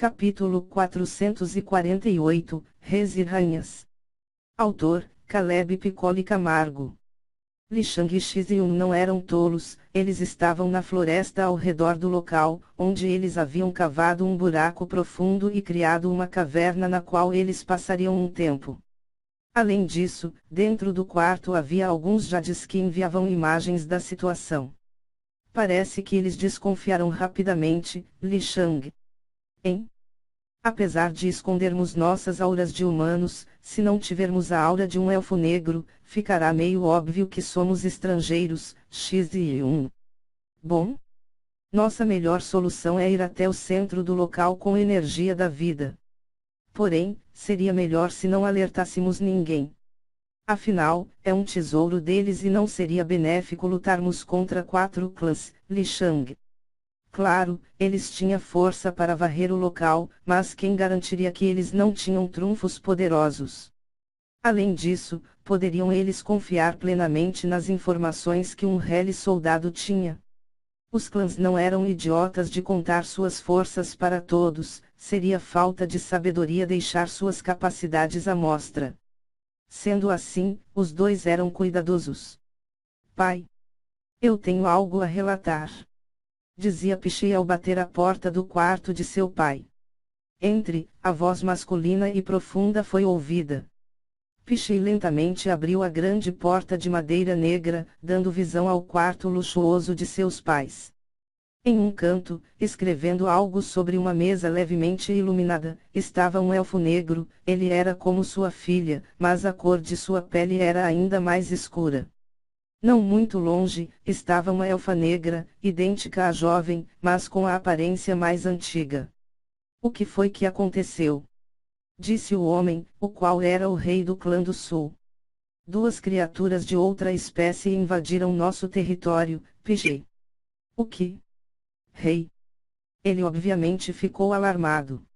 Capítulo 448, Reis e Rainhas. Autor, Caleb Piccoli Camargo. Li Shang e Shi Yun não eram tolos, eles estavam na floresta ao redor do local, onde eles haviam cavado um buraco profundo e criado uma caverna na qual eles passariam um tempo. Além disso, dentro do quarto havia alguns jades que enviavam imagens da situação. Parece que eles desconfiaram rapidamente, Li Shang. Apesar de escondermos nossas auras de humanos, se não tivermos a aura de um elfo negro, ficará meio óbvio que somos estrangeiros, X e 1. Bom? Nossa melhor solução é ir até o centro do local com energia da vida. Porém, seria melhor se não alertássemos ninguém. Afinal, é um tesouro deles e não seria benéfico lutarmos contra 4 clãs, Li Shang. Claro, eles tinham força para varrer o local, mas quem garantiria que eles não tinham trunfos poderosos? Além disso, poderiam eles confiar plenamente nas informações que um Reli soldado tinha? Os clãs não eram idiotas de contar suas forças para todos, seria falta de sabedoria deixar suas capacidades à mostra. Sendo assim, os dois eram cuidadosos. Pai, eu tenho algo a relatar, dizia Pichei ao bater a porta do quarto de seu pai. Entre, a voz masculina e profunda foi ouvida. Pichei lentamente abriu a grande porta de madeira negra, dando visão ao quarto luxuoso de seus pais. Em um canto, escrevendo algo sobre uma mesa levemente iluminada, estava um elfo negro. Ele era como sua filha, mas a cor de sua pele era ainda mais escura. Não muito longe, estava uma elfa negra, idêntica à jovem, mas com a aparência mais antiga. O que foi que aconteceu? Disse o homem, o qual era o rei do clã do sul. 2 criaturas de outra espécie invadiram nosso território, Pichei. O que? Rei. Ele obviamente ficou alarmado.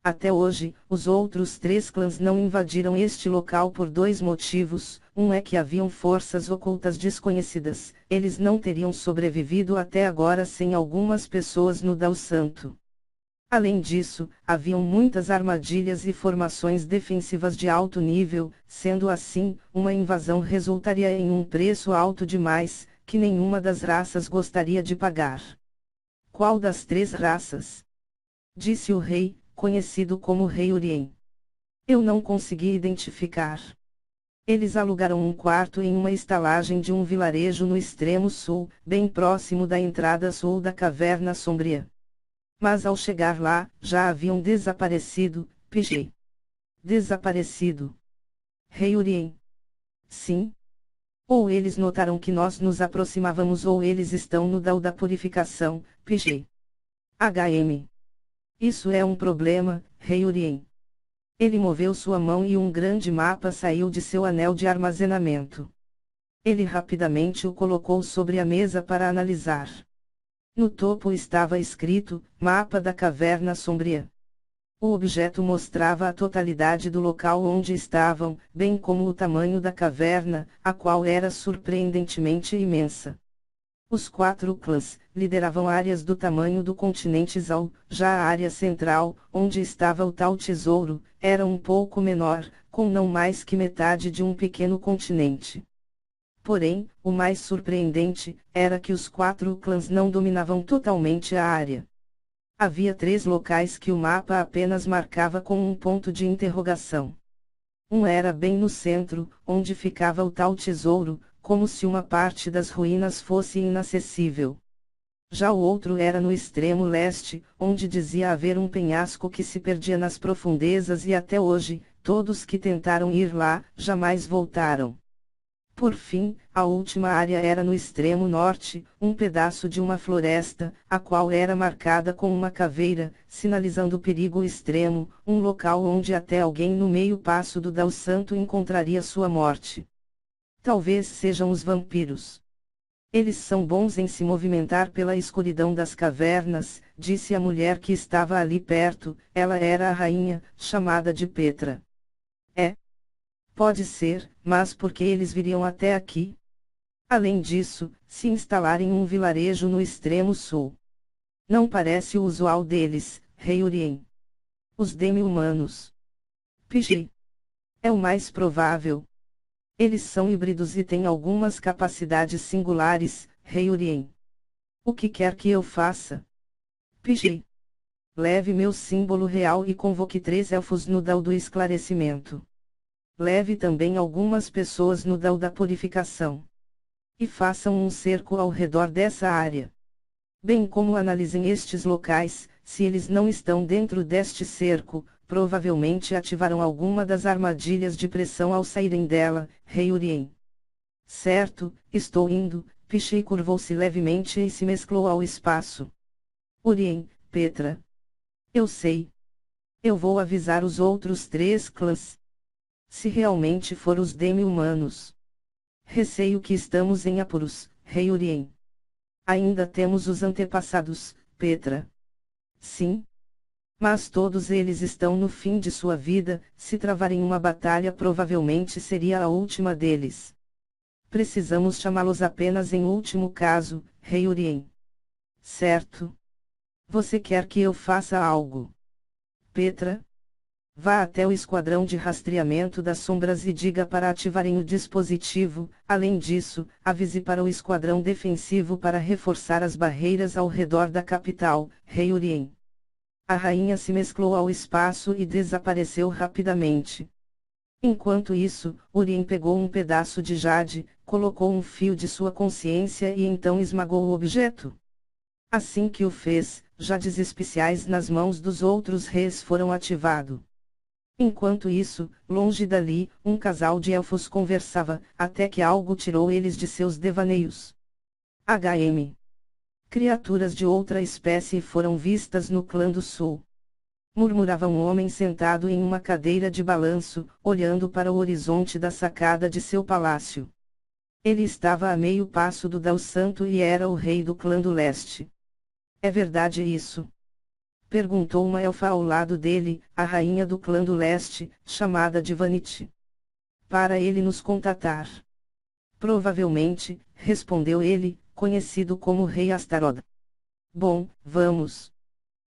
Até hoje, os outros 3 clãs não invadiram este local por 2 motivos. Um é que haviam forças ocultas desconhecidas, eles não teriam sobrevivido até agora sem algumas pessoas no Dao Santo. Além disso, haviam muitas armadilhas e formações defensivas de alto nível, sendo assim, uma invasão resultaria em um preço alto demais, que nenhuma das raças gostaria de pagar. Qual das 3 raças? Disse o rei, conhecido como Rei Urien. Eu não consegui identificar. Eles alugaram um quarto em uma estalagem de um vilarejo no extremo sul, bem próximo da entrada sul da Caverna Sombria. Mas ao chegar lá, já haviam desaparecido, Pichei. Desaparecido. Rei Urien. Sim. Ou eles notaram que nós nos aproximávamos ou eles estão no Dao da Purificação, Pichei. Isso é um problema, Rei Urien. Ele moveu sua mão e um grande mapa saiu de seu anel de armazenamento. Ele rapidamente o colocou sobre a mesa para analisar. No topo estava escrito, Mapa da Caverna Sombria. O objeto mostrava a totalidade do local onde estavam, bem como o tamanho da caverna, a qual era surpreendentemente imensa. Os 4 clãs lideravam áreas do tamanho do continente Zal, já a área central, onde estava o tal tesouro, era um pouco menor, com não mais que metade de um pequeno continente. Porém, o mais surpreendente, era que os 4 clãs não dominavam totalmente a área. Havia 3 locais que o mapa apenas marcava com um ponto de interrogação. Um era bem no centro, onde ficava o tal tesouro, como se uma parte das ruínas fosse inacessível. Já o outro era no extremo leste, onde dizia haver um penhasco que se perdia nas profundezas e até hoje, todos que tentaram ir lá, jamais voltaram. Por fim, a última área era no extremo norte, um pedaço de uma floresta, a qual era marcada com uma caveira, sinalizando perigo extremo, um local onde até alguém no meio passo do Dao Santo encontraria sua morte. Talvez sejam os vampiros. Eles são bons em se movimentar pela escuridão das cavernas, disse a mulher que estava ali perto. Ela era a rainha, chamada de Petra. Pode ser, mas por que eles viriam até aqui? Além disso, se instalar em um vilarejo no extremo sul. Não parece o usual deles, Rei Urien. Os demi-humanos. Pigi. É o mais provável. Eles são híbridos e têm algumas capacidades singulares, Rei Urien. O que quer que eu faça? Pigi. Leve meu símbolo real e convoque 3 elfos no Dao do esclarecimento. Leve também algumas pessoas no Dao da purificação. E façam um cerco ao redor dessa área. Bem como analisem estes locais, se eles não estão dentro deste cerco, provavelmente ativarão alguma das armadilhas de pressão ao saírem dela, Rei Urien. Certo, estou indo, Pichei curvou-se levemente e se mesclou ao espaço. Urien, Petra. Eu sei. Eu vou avisar os outros 3 clãs. Se realmente for os demi-humanos. Receio que estamos em apuros, Rei Urien. Ainda temos os antepassados, Petra. Sim. Mas todos eles estão no fim de sua vida, se travarem uma batalha provavelmente seria a última deles. Precisamos chamá-los apenas em último caso, Rei Urien. Certo. Você quer que eu faça algo? Petra? Vá até o esquadrão de rastreamento das sombras e diga para ativarem o dispositivo. Além disso, avise para o esquadrão defensivo para reforçar as barreiras ao redor da capital, Rei Urien. A rainha se mesclou ao espaço e desapareceu rapidamente. Enquanto isso, Urien pegou um pedaço de jade, colocou um fio de sua consciência e então esmagou o objeto. Assim que o fez, jades especiais nas mãos dos outros reis foram ativados. Enquanto isso, longe dali, um casal de elfos conversava, até que algo tirou eles de seus devaneios. HM. Criaturas de outra espécie foram vistas no clã do sul. Murmurava um homem sentado em uma cadeira de balanço, olhando para o horizonte da sacada de seu palácio. Ele estava a meio passo do Dao Santo e era o rei do clã do leste. É verdade isso? Perguntou uma elfa ao lado dele, a rainha do clã do leste, chamada de Vanity. Para ele nos contatar. Provavelmente, respondeu ele, conhecido como Rei Astaroth. Bom, vamos.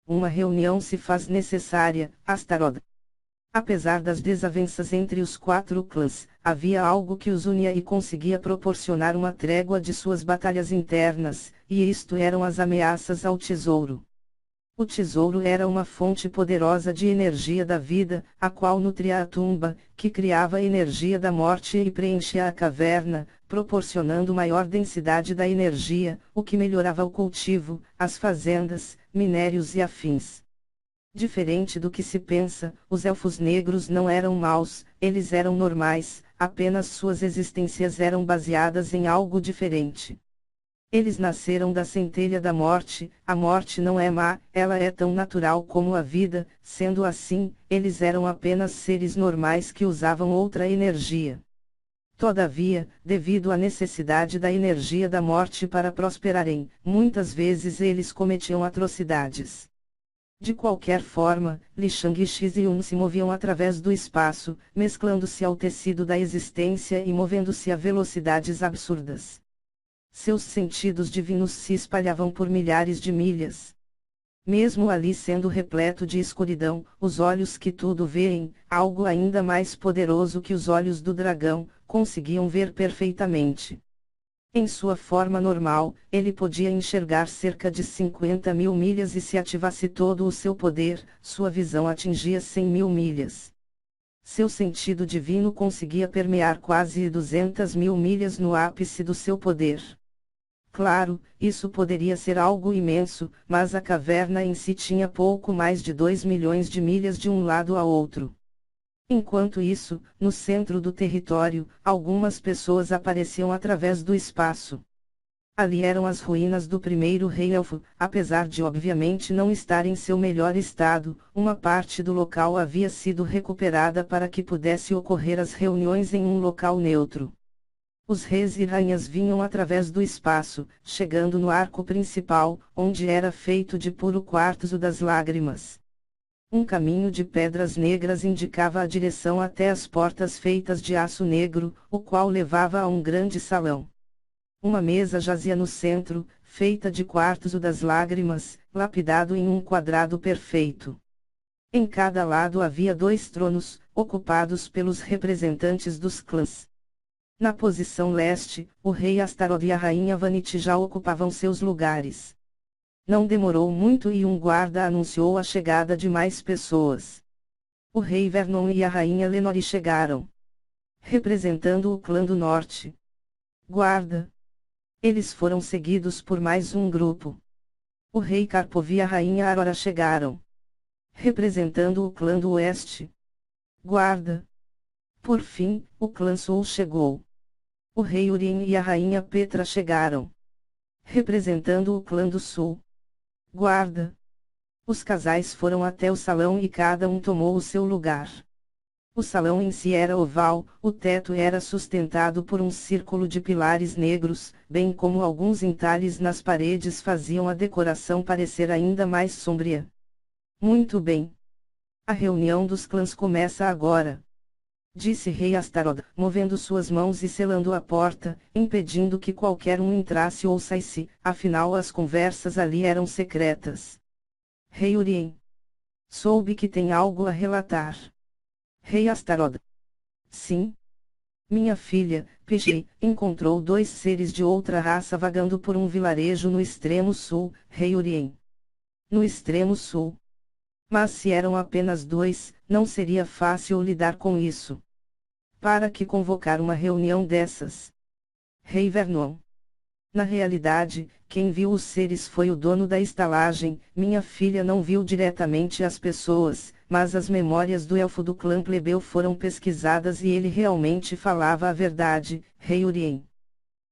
Uma reunião se faz necessária, Astaroth. Apesar das desavenças entre os 4 clãs, havia algo que os unia e conseguia proporcionar uma trégua de suas batalhas internas, e isto eram as ameaças ao tesouro. O tesouro era uma fonte poderosa de energia da vida, a qual nutria a tumba, que criava a energia da morte e preenchia a caverna, proporcionando maior densidade da energia, o que melhorava o cultivo, as fazendas, minérios e afins. Diferente do que se pensa, os elfos negros não eram maus, eles eram normais, apenas suas existências eram baseadas em algo diferente. Eles nasceram da centelha da morte, a morte não é má, ela é tão natural como a vida, sendo assim, eles eram apenas seres normais que usavam outra energia. Todavia, devido à necessidade da energia da morte para prosperarem, muitas vezes eles cometiam atrocidades. De qualquer forma, Li Shang e Xiziun se moviam através do espaço, mesclando-se ao tecido da existência e movendo-se a velocidades absurdas. Seus sentidos divinos se espalhavam por milhares de milhas. Mesmo ali sendo repleto de escuridão, os olhos que tudo veem, algo ainda mais poderoso que os olhos do dragão, conseguiam ver perfeitamente. Em sua forma normal, ele podia enxergar cerca de 50.000 milhas e se ativasse todo o seu poder, sua visão atingia 100.000 milhas. Seu sentido divino conseguia permear quase 200.000 milhas no ápice do seu poder. Claro, isso poderia ser algo imenso, mas a caverna em si tinha pouco mais de 2 milhões de milhas de um lado a outro. Enquanto isso, no centro do território, algumas pessoas apareciam através do espaço. Ali eram as ruínas do primeiro rei elfo, apesar de obviamente não estar em seu melhor estado, uma parte do local havia sido recuperada para que pudesse ocorrer as reuniões em um local neutro. Os reis e rainhas vinham através do espaço, chegando no arco principal, onde era feito de puro quartzo das lágrimas. Um caminho de pedras negras indicava a direção até as portas feitas de aço negro, o qual levava a um grande salão. Uma mesa jazia no centro, feita de quartzo das lágrimas, lapidado em um quadrado perfeito. Em cada lado havia 2 tronos, ocupados pelos representantes dos clãs. Na posição leste, o rei Astaroth e a rainha Vanity já ocupavam seus lugares. Não demorou muito e um guarda anunciou a chegada de mais pessoas. O rei Vernon e a rainha Lenore chegaram, representando o clã do norte. Guarda. Eles foram seguidos por mais um grupo. O rei Karpov e a rainha Aurora chegaram, representando o clã do oeste. Guarda. Por fim, o clã sul chegou. O rei Urien e a rainha Petra chegaram, representando o clã do sul. Guarda. Os casais foram até o salão e cada um tomou o seu lugar. O salão em si era oval, o teto era sustentado por um círculo de pilares negros, bem como alguns entalhes nas paredes faziam a decoração parecer ainda mais sombria. Muito bem. A reunião dos clãs começa agora, disse rei Astaroth, movendo suas mãos e selando a porta, impedindo que qualquer um entrasse ou saísse, afinal as conversas ali eram secretas. Rei Urien. Soube que tem algo a relatar. Rei Astaroth. Sim. Minha filha, Pegi, encontrou 2 seres de outra raça vagando por um vilarejo no extremo sul, rei Urien. No extremo sul. Mas se eram apenas 2, não seria fácil lidar com isso. Para que convocar uma reunião dessas? Rei Vernon. Na realidade, quem viu os seres foi o dono da estalagem, minha filha não viu diretamente as pessoas, mas as memórias do elfo do clã plebeu foram pesquisadas e ele realmente falava a verdade, rei Urien.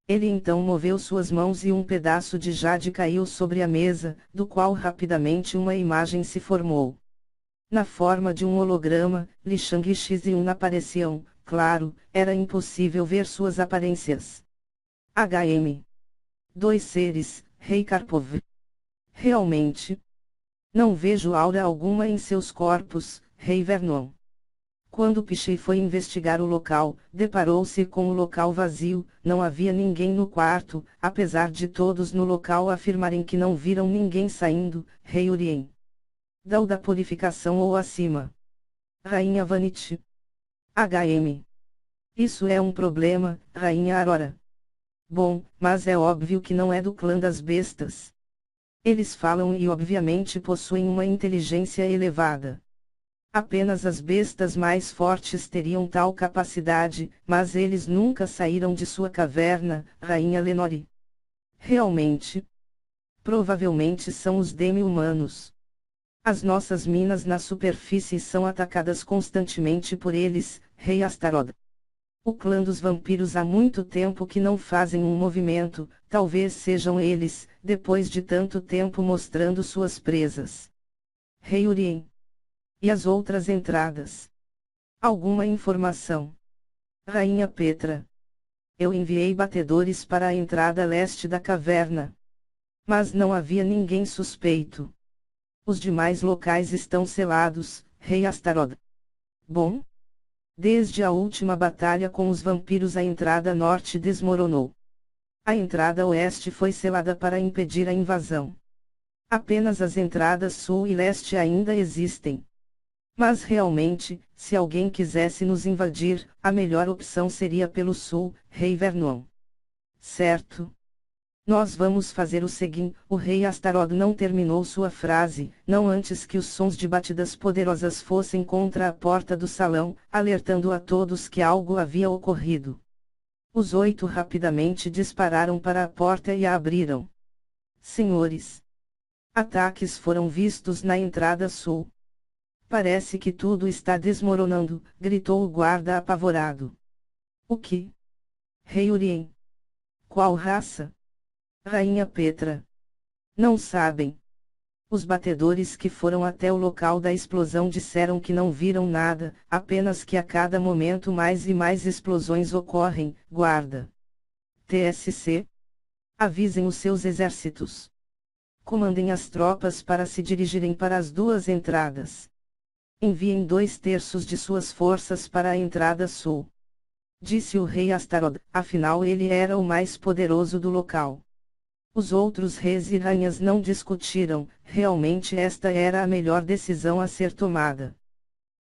Ele então moveu suas mãos e um pedaço de jade caiu sobre a mesa, do qual rapidamente uma imagem se formou. Na forma de um holograma, Li Shang e Xiziun apareciam, claro, era impossível ver suas aparências. HM. 2 seres, rei Karpov. Realmente. Não vejo aura alguma em seus corpos, rei Vernon. Quando Pichei foi investigar o local, deparou-se com o local vazio, não havia ninguém no quarto, apesar de todos no local afirmarem que não viram ninguém saindo, rei Urien. Da purificação ou acima. Rainha Vanity. HM. Isso é um problema, rainha Aurora. Bom, mas é óbvio que não é do clã das bestas. Eles falam e obviamente possuem uma inteligência elevada. Apenas as bestas mais fortes teriam tal capacidade, mas eles nunca saíram de sua caverna, rainha Lenore. Realmente? Provavelmente são os demi-humanos. As nossas minas na superfície são atacadas constantemente por eles, rei Astaroth. O clã dos vampiros há muito tempo que não fazem um movimento, talvez sejam eles, depois de tanto tempo mostrando suas presas. Rei Urien. E as outras entradas? Alguma informação? Rainha Petra. Eu enviei batedores para a entrada leste da caverna. Mas não havia ninguém suspeito. Os demais locais estão selados, rei Astaroth. Bom? Desde a última batalha com os vampiros a entrada norte desmoronou. A entrada oeste foi selada para impedir a invasão. Apenas as entradas sul e leste ainda existem. Mas realmente, se alguém quisesse nos invadir, a melhor opção seria pelo sul, rei Vernon. Certo? Nós vamos fazer o seguinte, o rei Astaroth não terminou sua frase, não antes que os sons de batidas poderosas fossem contra a porta do salão, alertando a todos que algo havia ocorrido. Os 8 rapidamente dispararam para a porta e a abriram. Senhores. Ataques foram vistos na entrada sul. Parece que tudo está desmoronando, gritou o guarda apavorado. O que? Rei Urien. Qual raça? Rainha Petra. Não sabem. Os batedores que foram até o local da explosão disseram que não viram nada, apenas que a cada momento mais e mais explosões ocorrem, guarda. TSC. Avisem os seus exércitos. Comandem as tropas para se dirigirem para as 2 entradas. Enviem 2/3 de suas forças para a entrada sul. Disse o rei Astaroth, afinal ele era o mais poderoso do local. Os outros reis e rainhas não discutiram, realmente esta era a melhor decisão a ser tomada.